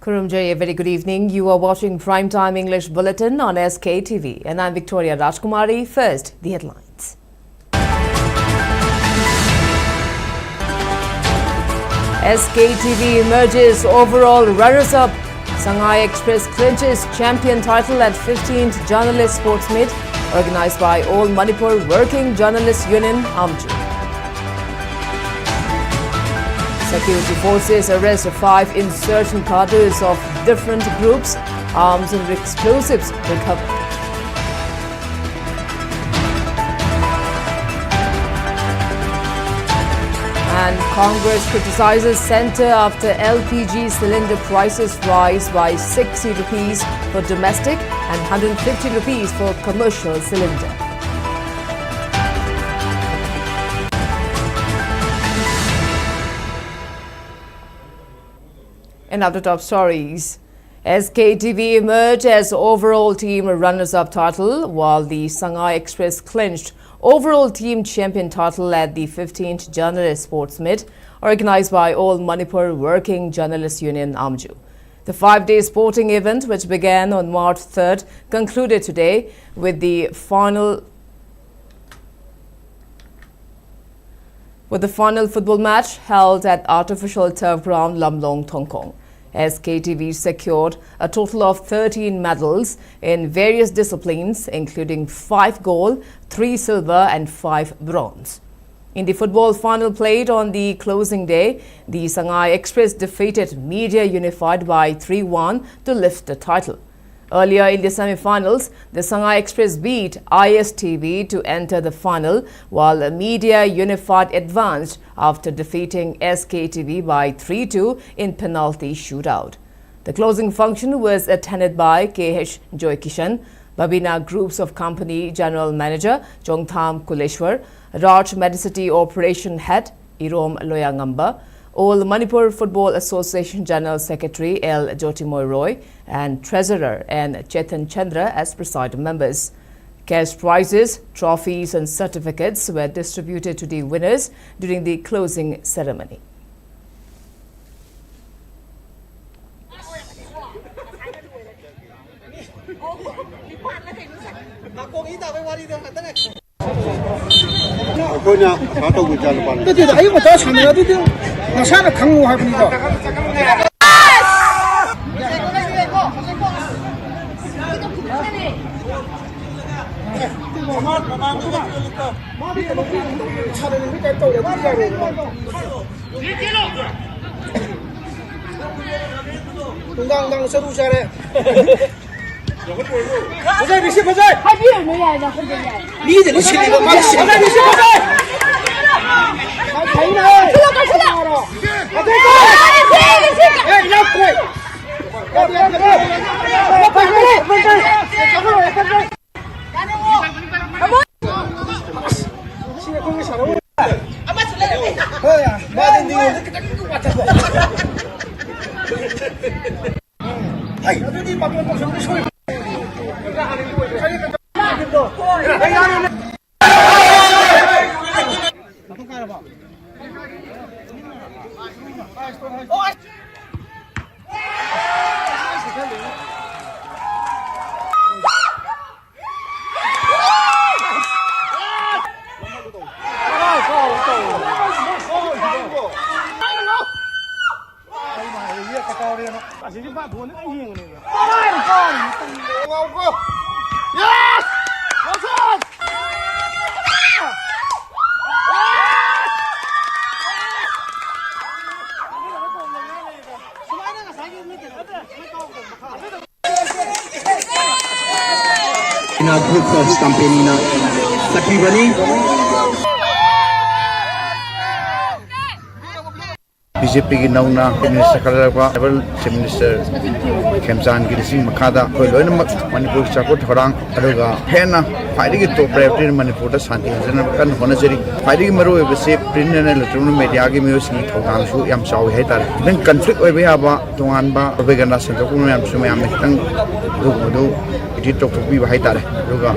Kurumjay, a very good evening. You are watching Primetime English Bulletin on SKTV, and I'm Victoria Rajkumari. First, the headlines. SKTV emerges overall runners-up. Shanghai Express clinches champion title at 15th Journalist Sports Meet, organized by All Manipur Working Journalists Union, Amju. Security forces arrest 5 insurgent cadres of different groups. Arms and explosives recovered. And Congress criticizes centre after LPG cylinder prices rise by 60 rupees for domestic and 150 rupees for commercial cylinder. And now the top stories. SKTV emerged as overall team runners-up title, while the Shanghai Express clinched overall team champion title at the 15th Journalist Sports Meet, organized by All Manipur Working Journalists Union, Amju. The 5-day sporting event, which began on March 3rd, concluded today with the final football match held at artificial turf ground Lamlong, Tongkong. SKTV secured a total of 13 medals in various disciplines, including 5 gold, 3 silver and 5 bronze. In the football final played on the closing day, the Shanghai Express defeated Media Unified by 3-1 to lift the title. Earlier in the semi-finals, the Shanghai Express beat ISTV to enter the final, while Media Unified advanced after defeating SKTV by 3-2 in penalty shootout. The closing function was attended by KH Joy Kishan, Babina Groups of Company General Manager Chongtham Kuleshwar, Raj Medicity Operation Head Irom Loyangamba, All Manipur Football Association General Secretary L. Jyotimoy Roy and Treasurer N. Chetan Chandra as presiding members. Cash prizes, trophies and certificates were distributed to the winners during the closing ceremony. First campaign na Sktv'S BJP ki nauna minister karagwa level minister Khemsan ki sing makada ko loina Manipur chakot horang aduga hena ख्वाइदगी top priority Manipur दा शांति हजन कन होनजरी ख्वाइदगी मरो बसे print and electronic media की म्यूजिक थौदांसु याम चाव है तार नंग कॉन्फ्लिक्ट ओइबे आबा तोंगानबा प्रोपेगेंडा सेंटर को याम सुम याम खतंग दुबदु इदि टॉपिक है तार रुगा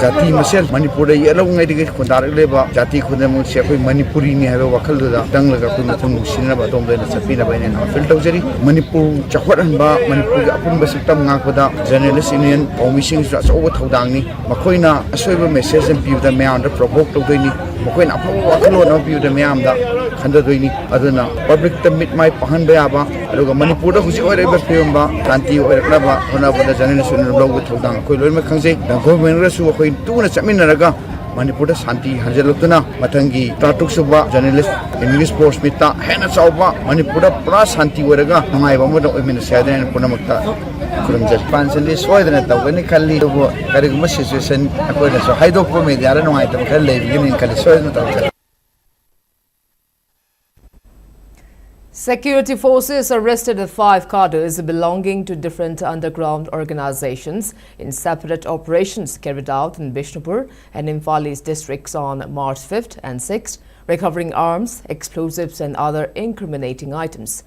जाति मसेल मणिपुर ये लंग इदि खुंदार लेबा जाति खुदम से कोई मणिपुरी नि है वखल दुदा तंग लगा कुन थुम सिना बा तोम देना सपीना बाइने ना फिल तौजरी मणिपुर चखवरनबा मणिपुर के अपुन बसितम ngakpada journalist union commission achoba thodangni makoina asoiba message and piuda mayam da provoke tawdoini makoina apu wakhalo na piuda mayam da khandadoini aduna public to meet my pahan ba aba aduga manipur da husi oireba fiumba kanti oiraknaba hona bada journalist union blog thodang koi loima khangjai da government ra su koi tuna chaminaraga Manipur Santi Hajalutuna, Matangi, Tatuk Suba, journalist, English Post Mita, Hena Sauba, Manipur Plus Santi Waraga, Namai Bamuda, Women Sadan and Punamata, Kurumja, Pansali, Soydan, when he can lead over Karigma situation, according to Haido Pome, the other item can live in Calisoy. Security forces arrested 5 cadres belonging to different underground organizations in separate operations carried out in Bishnupur and Imphal districts on March 5th and 6th, recovering arms, explosives and other incriminating items.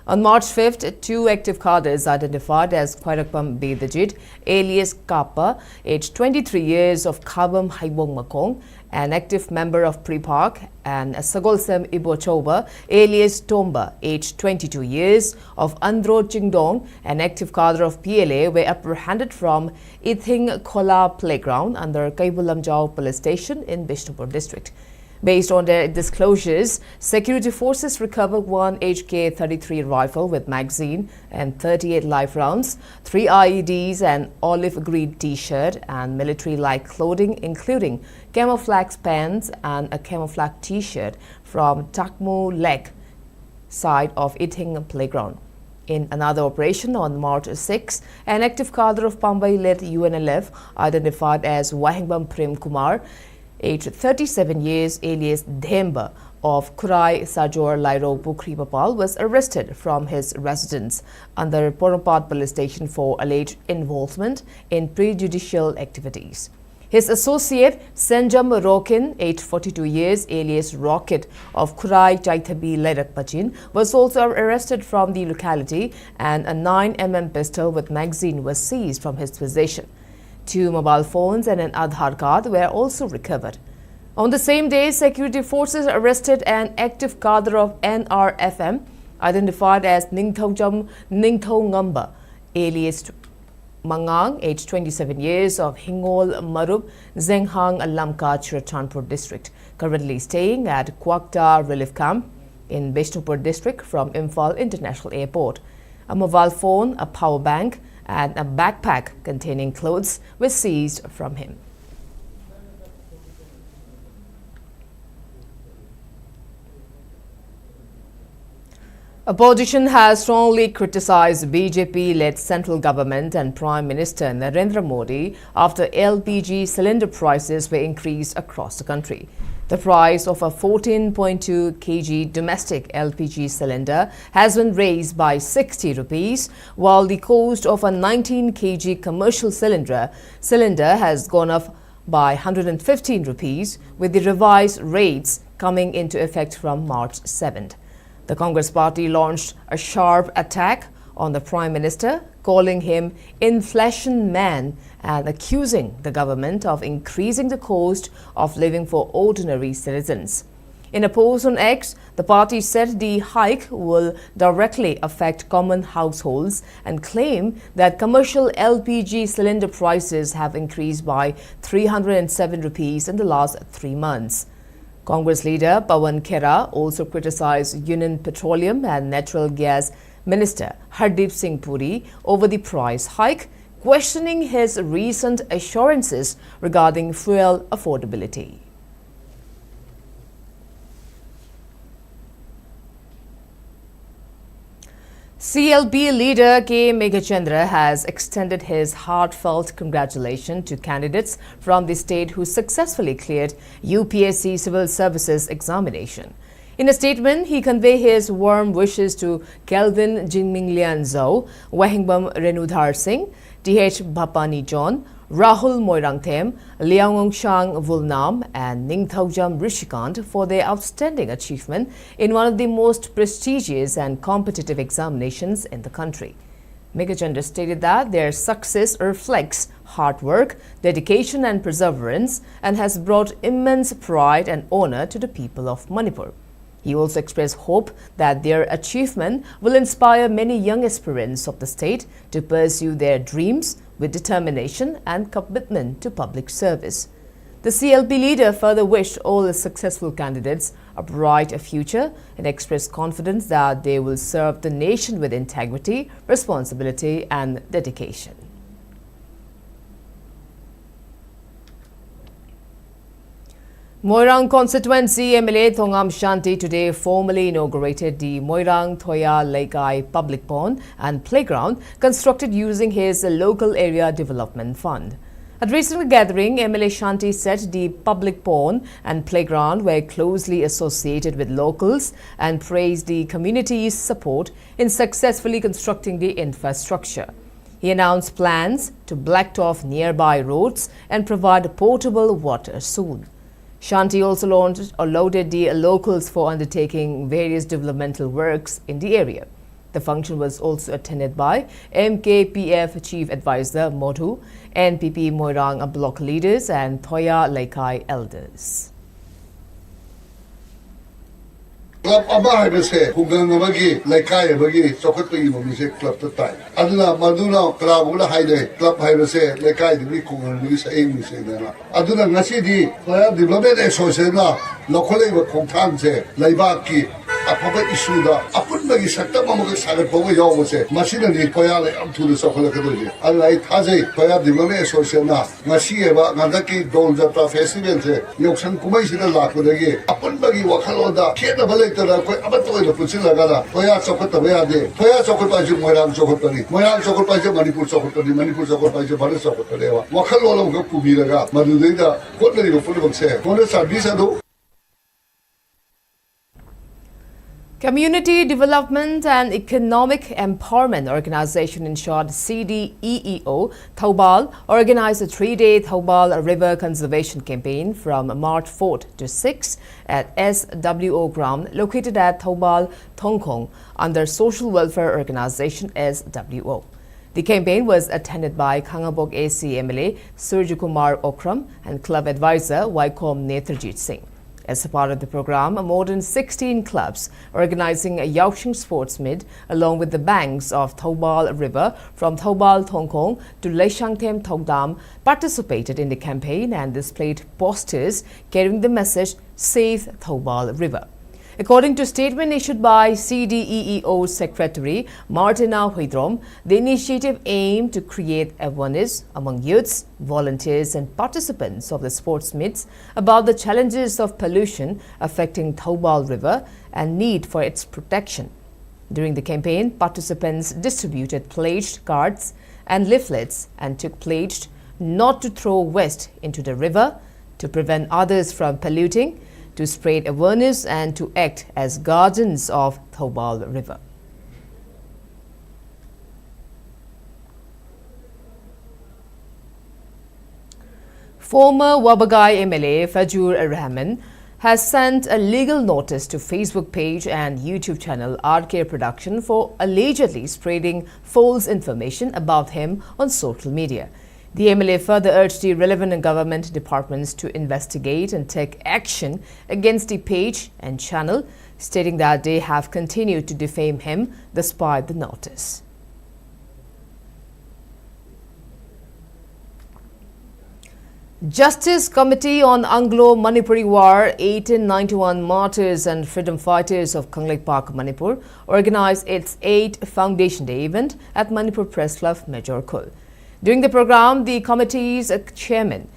On March 5th, 2 active cadres identified as Khairakpam Bedajid, alias Kappa, aged 23 years of Kabam Haibong Makong, an active member of Pre-Park, and Sagolsem Ibochoba, alias Tomba, aged 22 years of Andro Chingdong, an active cadre of PLA, were apprehended from Ithing Khola Playground under Kaibulamjao Police Station in Bishnupur district. Based on their disclosures, security forces recovered 1 HK-33 rifle with magazine and 38 live rounds, 3 IEDs, an olive green t-shirt and military-like clothing including camouflage pants and a camouflage t-shirt from Takmu Lake side of Ithing Playground. In another operation on March 6, an active cadre of Pambai-led UNLF identified as Wahingbam Prem Kumar, aged 37 years, alias Dhemba, of Kurai Sajor Lairo Bukri Bapal, was arrested from his residence under Porapad Police Station for alleged involvement in prejudicial activities. His associate, Senjam Rokin, aged 42 years, alias Rocket, of Kurai Chaithabi Ledak Pachin, was also arrested from the locality, and a 9mm pistol with magazine was seized from his possession. 2 mobile phones and an Aadhaar card were also recovered. On the same day, security forces arrested an active cadre of NRFM identified as Ningthojam Ningthongamba, alias Mangang, aged 27 years, of Hingol Marub, Zenghang Lamka, Chiratanpur district, currently staying at Kwakta Relief Camp in Bishnupur district from Imphal International Airport. A mobile phone, a power bank, and a backpack containing clothes were seized from him. Opposition has strongly criticized BJP-led central government and Prime Minister Narendra Modi after LPG cylinder prices were increased across the country. The price of a 14.2 kg domestic LPG cylinder has been raised by 60 rupees, while the cost of a 19 kg commercial cylinder has gone up by 115 rupees, with the revised rates coming into effect from March 7th. The Congress party launched a sharp attack on the Prime Minister, calling him inflation man and accusing the government of increasing the cost of living for ordinary citizens. In a post on X, the party said the hike will directly affect common households and claim that commercial LPG cylinder prices have increased by 307 rupees in the last 3 months. Congress leader Pawan Khera also criticized Union Petroleum and Natural Gas Minister Hardeep Singh Puri over the price hike, questioning his recent assurances regarding fuel affordability. CLP leader K. Meghachandra has extended his heartfelt congratulations to candidates from the state who successfully cleared UPSC Civil Services examination. In a statement, he conveyed his warm wishes to Kelvin Jingming Lian Zhou, Wahingbam Renudhar Singh, DH Bhapani John, Rahul Moirangthem, Liangongshang Vulnam and Ningthaujam Rishikant for their outstanding achievement in one of the most prestigious and competitive examinations in the country. Megajender stated that their success reflects hard work, dedication and perseverance and has brought immense pride and honor to the people of Manipur. He also expressed hope that their achievement will inspire many young aspirants of the state to pursue their dreams with determination and commitment to public service. The CLP leader further wished all the successful candidates a bright future and expressed confidence that they will serve the nation with integrity, responsibility and dedication. Moirang constituency MLA Thongam Shanti today formally inaugurated the Moirang Thoya Laikai public pond and playground constructed using his local area development fund. At recent gathering, MLA Shanti said the public pond and playground were closely associated with locals and praised the community's support in successfully constructing the infrastructure. He announced plans to blacktop nearby roads and provide potable water soon. Shanti also lauded the locals for undertaking various developmental works in the area. The function was also attended by MKPF Chief Advisor Modhu, NPP Moirang block leaders and Thoya Laikai elders. Club aba haibase hugang abagi laikai abagi chokot pi mo mise club ta tai aduna maduna club ula haide club haibase laikai di kungal ni sa aim mise na aduna ngasi di Thoya development association na lokhole ba khongthang se laiba ki apaba issue da apun bagi sakta ma mo sagat bo yo mo se masina ni Thoya le am thu so khole ka do je alai thajai Thoya development association na ngasi eba ngada ki dol jatra festival se yoksan kumai sida la ko de apun bagi wakhalo da kheda bale Thoya chokot ba de Thoya chokot pa ju Moirang chokot ni Moirang chokot pa ju Manipur chokot ni Manipur chokot pa ju Bharat chokot ni wa wakhal wala ko pubi raga madu de da ko ni ko pulu se ko service ado. Community Development and Economic Empowerment Organization, in short CDEEO, Thoubal, organized a 3-day Thoubal River Conservation Campaign from March 4th to 6th at SWO ground located at Thoubal, Thongkong under Social Welfare Organization SWO. The campaign was attended by Khangabok AC MLA Surjakumar Okram and club advisor Waikom Netherjit Singh. As a part of the program, more than 16 clubs organizing a Yaoxing sports meet along with the banks of Thoubal River from Thoubal Thongkong to Leishangthem Thogdam participated in the campaign and displayed posters carrying the message Save Thoubal River. According to a statement issued by CDEEO Secretary Martina Huidrom, the initiative aimed to create awareness among youths, volunteers and participants of the sports meets about the challenges of pollution affecting Thoubal River and need for its protection. During the campaign, participants distributed pledged cards and leaflets and took pledged not to throw waste into the river, to prevent others from polluting, to spread awareness and to act as guardians of Thoubal River. Former Wabagai MLA Fajur Rahman has sent a legal notice to Facebook page and YouTube channel RK Production for allegedly spreading false information about him on social media. The MLA further urged the relevant government departments to investigate and take action against the page and channel, stating that they have continued to defame him despite the notice. Justice Committee on Anglo-Manipuri War 1891 Martyrs and Freedom Fighters of Kanglek Park, Manipur organized its 8th Foundation Day event at Manipur Press Club, Major Khul. During the program, the committee's chairman,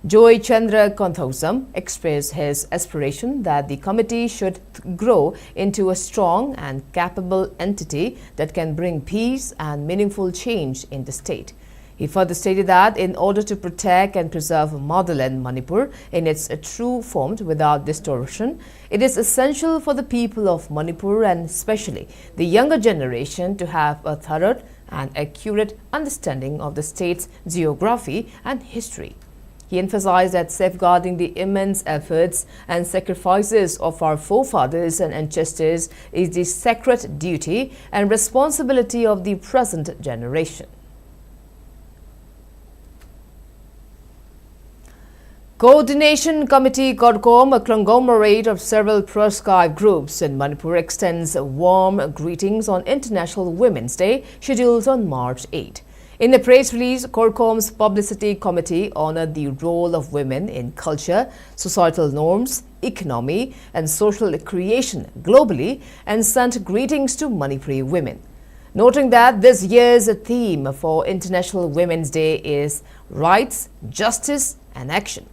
Joy Chandra Konthosam, expressed his aspiration that the committee should grow into a strong and capable entity that can bring peace and meaningful change in the state. He further stated that in order to protect and preserve motherland Manipur in its true form without distortion, it is essential for the people of Manipur and especially the younger generation to have a thorough and accurate understanding of the state's geography and history. He emphasized that safeguarding the immense efforts and sacrifices of our forefathers and ancestors is the sacred duty and responsibility of the present generation. Coordination Committee CORDCOM, a conglomerate of several proscribed groups in Manipur, extends warm greetings on International Women's Day, scheduled on March 8. In a press release, CORDCOM's Publicity Committee honored the role of women in culture, societal norms, economy, and social creation globally and sent greetings to Manipuri women. Noting that this year's theme for International Women's Day is Rights, Justice, and Action.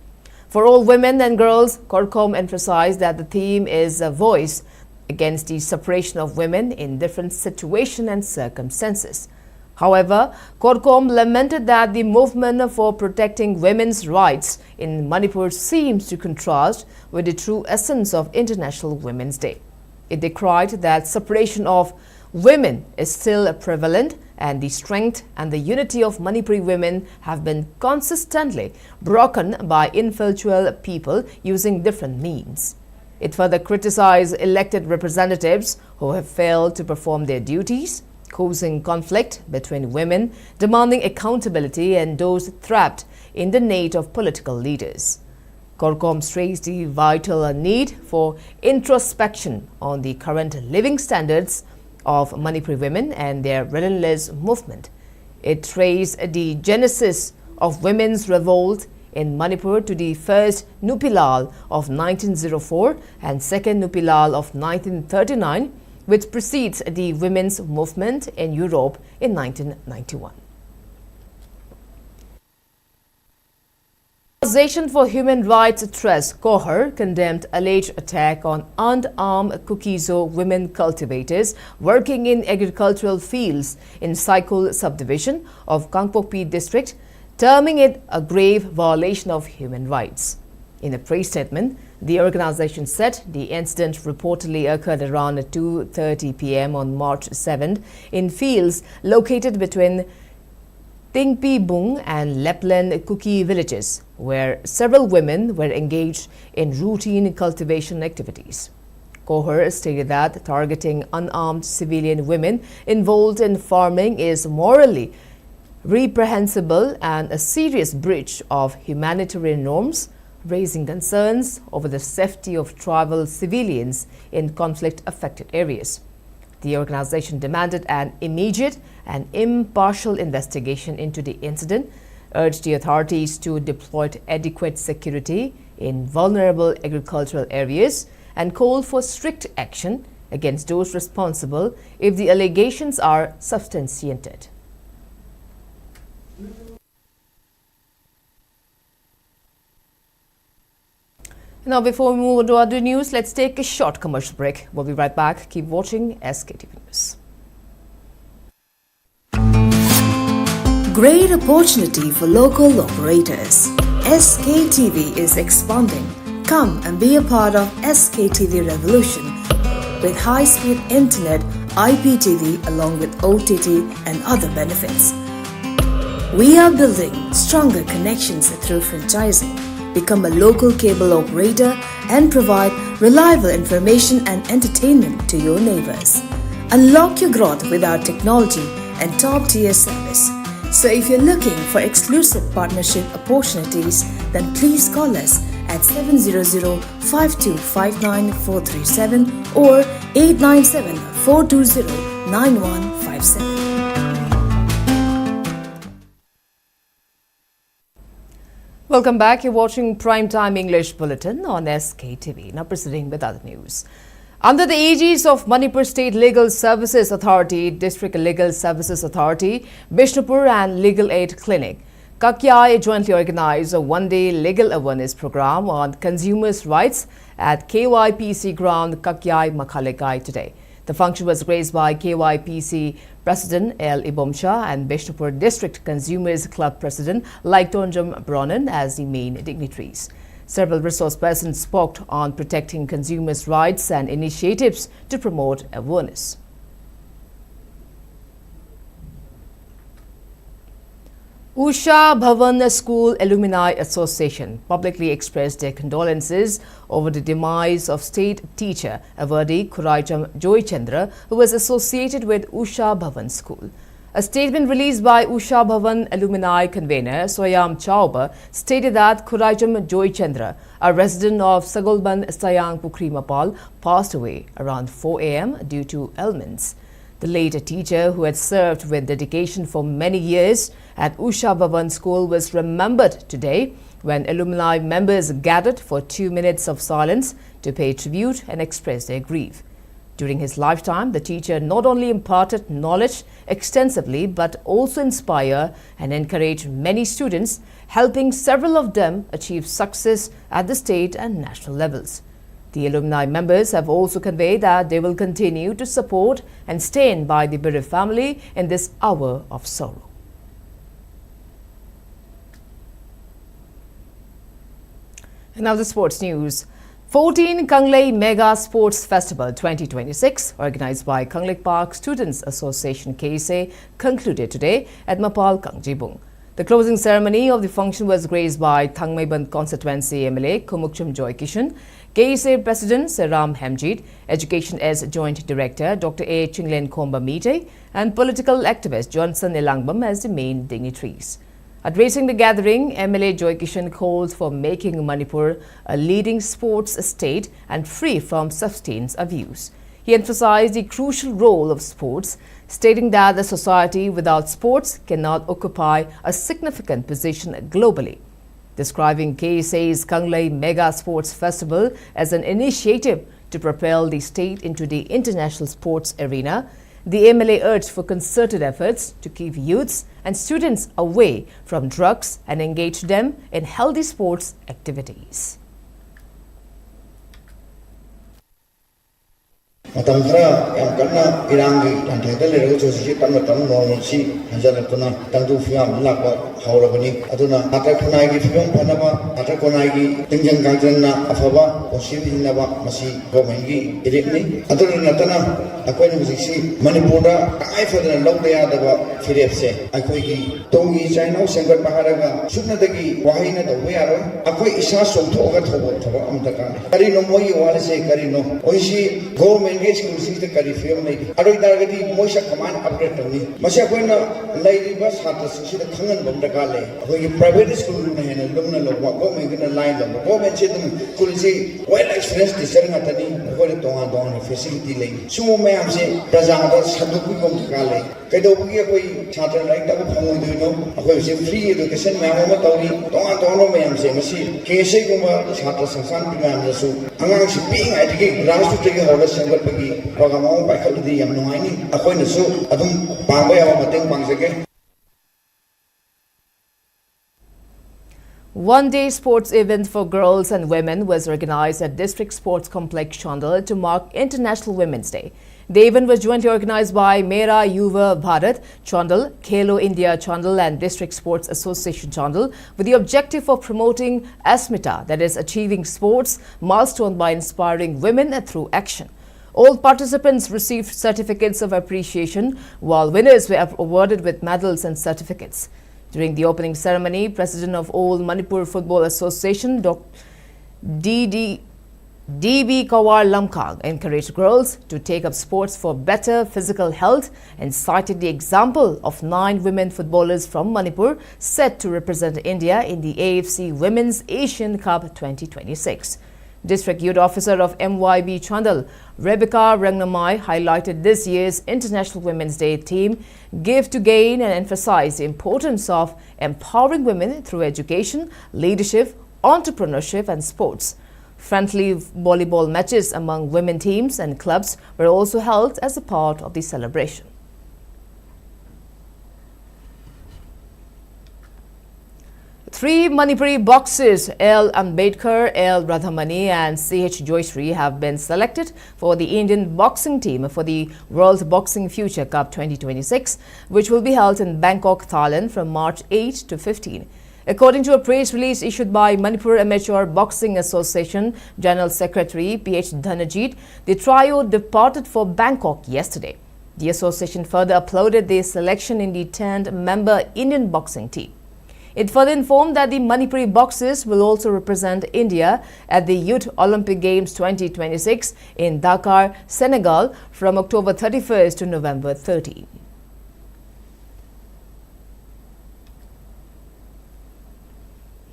For all women and girls, CORDCOM emphasized that the theme is a voice against the separation of women in different situations and circumstances. However, CORDCOM lamented that the movement for protecting women's rights in Manipur seems to contrast with the true essence of International Women's Day. It decried that separation of women is still prevalent and the strength and the unity of Manipuri women have been consistently broken by influential people using different means. It further criticized elected representatives who have failed to perform their duties, causing conflict between women, demanding accountability and those trapped in the net of political leaders. CORDCOM stressed the vital need for introspection on the current living standards of Manipuri women and their relentless movement. It traced the genesis of women's revolt in Manipur to the first Nupilal of 1904 and second Nupilal of 1939, which precedes the women's movement in Europe in 1991. Organization for Human Rights Trust (COHR) condemned alleged attack on unarmed Kukizo women cultivators working in agricultural fields in Saikul subdivision of Kangpokpi district, terming it a grave violation of human rights. In a press statement, the organization said the incident reportedly occurred around 2:30 p.m. on March 7 in fields located between Tingpi Bung and Leplan Kuki villages, where several women were engaged in routine cultivation activities. COHR stated that targeting unarmed civilian women involved in farming is morally reprehensible and a serious breach of humanitarian norms, raising concerns over the safety of tribal civilians in conflict-affected areas. The organization demanded an immediate and impartial investigation into the incident, urged the authorities to deploy adequate security in vulnerable agricultural areas, and called for strict action against those responsible if the allegations are substantiated. Now, before we move on to other news, let's take a short commercial break. We'll be right back. Keep watching SKTV News. Great opportunity for local operators. SKTV is expanding. Come and be a part of SKTV revolution with high-speed internet, IPTV along with OTT and other benefits. We are building stronger connections through franchising. Become a local cable operator and provide reliable information and entertainment to your neighbors. Unlock your growth with our technology and top-tier service. So if you're looking for exclusive partnership opportunities, then please call us at 700-5259-437 or 897-420-9157. Welcome back. You're watching Primetime English Bulletin on SKTV. Now proceeding with other news. Under the aegis of Manipur State Legal Services Authority, District Legal Services Authority, Bishnupur and Legal Aid Clinic, Kakyai jointly organized a one-day legal awareness program on consumers' rights at KYPC ground Kakyai Makhalekai today. The function was graced by KYPC President L. Ibomsha and Bishnupur District Consumers Club President Laiktonjam Bronan as the main dignitaries. Several resource persons spoke on protecting consumers' rights and initiatives to promote awareness. Usha Bhavan School Alumni Association publicly expressed their condolences over the demise of state teacher Avadi Khuraijam Joychandra, who was associated with Usha Bhavan School. A statement released by Usha Bhavan alumni convener Soyam Chauba stated that Khuraijam Joychandra, a resident of Sagolban Sayang Pukrimapal, passed away around 4 a.m. due to ailments. The late teacher, who had served with dedication for many years at Usha Bhavan School, was remembered today when alumni members gathered for 2 minutes of silence to pay tribute and express their grief. During his lifetime, the teacher not only imparted knowledge extensively but also inspired and encouraged many students, helping several of them achieve success at the state and national levels. The alumni members have also conveyed that they will continue to support and stand by the bereaved family in this hour of sorrow. And now the sports news. 14 Kanglei Mega Sports Festival 2026, organized by Kanglei Park Students Association KSA, concluded today at Mapal, Kangjibung. The closing ceremony of the function was graced by Thangmaiban Constituency MLA Kumukchum Joy Kishan, KSA President Seram Hemjit, Education as Joint Director Dr. A. Chinglen Komba Mite, and political activist Johnson Elangbam as the main dignitaries. Addressing the gathering, MLA Joy Kishan called for making Manipur a leading sports state and free from substance abuse. He emphasized the crucial role of sports, stating that the society without sports cannot occupy a significant position globally. Describing KSA's Kanglei Mega Sports Festival as an initiative to propel the state into the international sports arena, the MLA urged for concerted efforts to keep youths and students away from drugs and engage them in healthy sports activities. Matam khara yang karna irangi tanthe dal le go si tam normal si hanjala tuna tangdu fiam lakwa haurabani aduna ata khunai gi fiam phanaba ata konai gi tingjang gangjan na afaba osim hinaba masi government gi directly aduna natana akoi ni si Manipur da kai fadana lawde ya daba firep se akoi gi tongi chainau sengkat paharaga sukna dagi wahina da yaro akoi isa somtho ga thobo thobo amtaka kari no moi wale se kari no oisi government school system kari film nei aroi dargati moisa command upgrade tawni masa koina lairi ba satra sida khangan bam da gale hoi private school na hena lumna lo wa government na line lo government che dum school si well experience teacher na tani hoi tonga facility lei sumo me amse praja da sadu ku kom gale kaido bugi koi chatra lai da phangoi duino hoi se free education me ma tawni tonga me amse masi kese kuma chatra sansan program na su angang si ping education grassroots ke hola sangal program by Kaludi Yam Noini, a point of soup, Adum Bambay or Mating Bangsake. One-day sports event for girls and women was organized at District Sports Complex Condolence to mark International Women's Day. The event was jointly organized by Mera Yuva Bharat Condolence, Khelo India Condolence and District Sports Association Condolence with the objective of promoting Asmita, that is achieving sports milestone by inspiring women through action. All participants received certificates of appreciation, while winners were awarded with medals and certificates. During the opening ceremony, President of All Manipur Football Association, Dr. D.B. Kawar Lamkang, encouraged girls to take up sports for better physical health and cited the example of 9 women footballers from Manipur set to represent India in the AFC Women's Asian Cup 2026. District Youth Officer of MYB Chandal, Rebecca Rangnamai, highlighted this year's International Women's Day theme, Give to Gain, and emphasized the importance of empowering women through education, leadership, entrepreneurship and sports. Friendly volleyball matches among women teams and clubs were also held as a part of the celebration. Three Manipuri boxers, L. Ambedkar, L. Radhamani and C.H. Joyshri have been selected for the Indian boxing team for the World Boxing Future Cup 2026, which will be held in Bangkok, Thailand from March 8 to 15. According to a press release issued by Manipur Amateur Boxing Association General Secretary P.H. Dhanajit, the trio departed for Bangkok yesterday. The association further uploaded their selection in the 10-member Indian boxing team. It further informed that the Manipuri boxers will also represent India at the Youth Olympic Games 2026 in Dakar, Senegal from October 31st to November 30.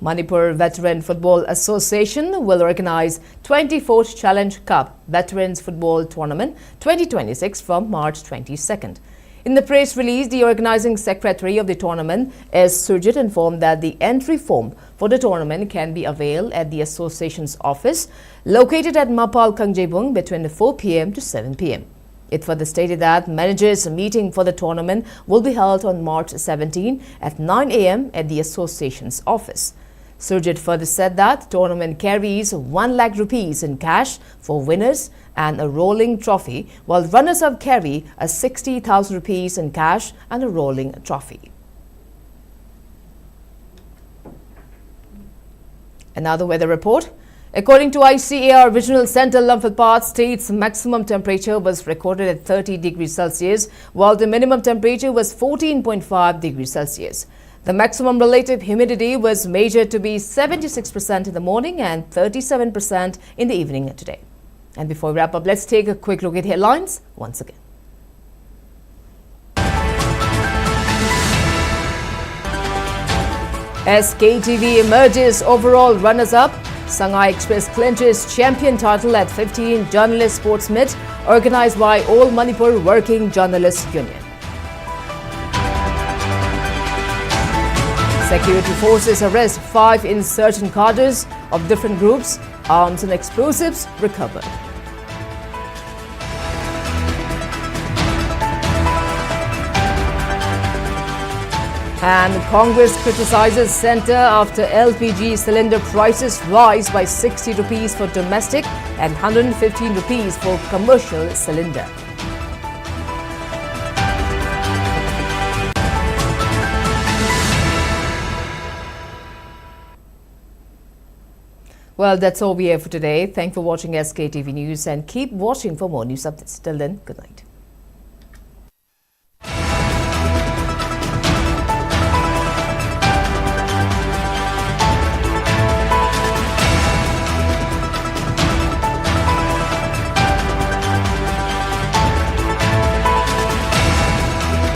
Manipur Veteran Football Association will organize 24th Challenge Cup Veterans Football Tournament 2026 from March 22nd. In the press release, the organizing secretary of the tournament, S. Surjit, informed that the entry form for the tournament can be availed at the association's office located at Mapal Kangjebung between 4 p.m. to 7 p.m. It further stated that managers' meeting for the tournament will be held on March 17 at 9 a.m. at the association's office. Surjit further said that the tournament carries 1 lakh rupees in cash for winners and a rolling trophy, while runners-up carry a 60,000 rupees in cash and a rolling trophy. Another weather report. According to ICAR Regional Center, Imphal state's maximum temperature was recorded at 30 degrees Celsius, while the minimum temperature was 14.5 degrees Celsius. The maximum relative humidity was measured to be 76% in the morning and 37% in the evening today. And before we wrap up, let's take a quick look at headlines once again. SKTV emerges overall runners-up. Shanghai Express clinches champion title at 15 Journalist Sports Meet organized by All Manipur Working Journalists Union. Security forces arrest 5 insurgent cadres of different groups. Arms and explosives recovered. And Congress criticizes centre after LPG cylinder prices rise by 60 rupees for domestic and 115 rupees for commercial cylinder. Well, that's all we have for today. Thanks for watching SKTV News and keep watching for more news updates. Till then, good night.